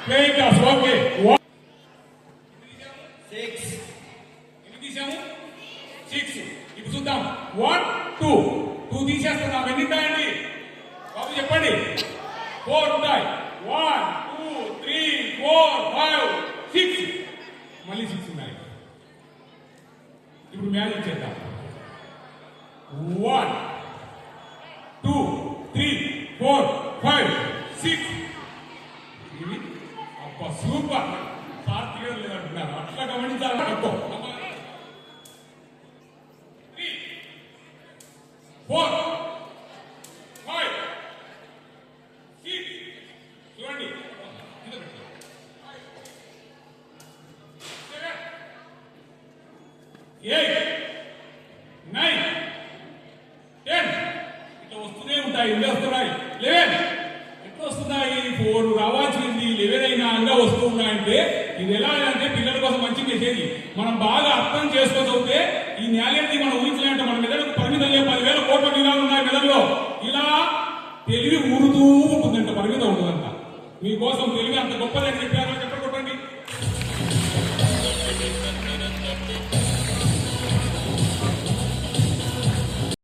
Playing cards. Okay. 1, 6. ఎన్ని తీసాము 6. ఇప్పుడు చూద్దాం 1, 2. 2 తీసేస్తున్నాం. ఎన్ని ఉంటాయండి బాబు చెప్పండి? 4 ఉంటాయి. 1, 2, 3, 4, 5, 6. మళ్ళీ 6 ఉన్నాయి. ఇప్పుడు మ్యాజిక్ చేద్దాం. 1, 2, 3, 4, 5, 6. ఇది అబ్బా సూపర్. సార్ తీయడం లేదంటున్నారు. అట్లా గమనించాలి. 3, 4, 5, 6. చూడండి 7, 8, 9, 10. ఇట్లా వస్తూనే ఉంటాయి. ఇవే వస్తున్నాయి. 11. ఎట్లా వస్తున్నాయి? 4 రావాల్సింది 11 అయినా ఇంకా వస్తూ ఉన్నాయంటే ఇది ఎలా అంటే పిల్లల కోసం మంచి మెసేజ్. మనం బాగా అర్థం చేసుకోగలిగితే ఈ న్యాయాన్ని మనం ఊహించాలంటే మన మెదడుకు పరిమితం 10,000 కోట్ల నిరాలు ఉన్నాయి మెదడులో. ఇలా తెలివి ఊరుతూ ఉంటుందంట, పరిమితం ఉంటుందంట. మీకోసం తెలివి అంత గొప్పదని చెప్పారు.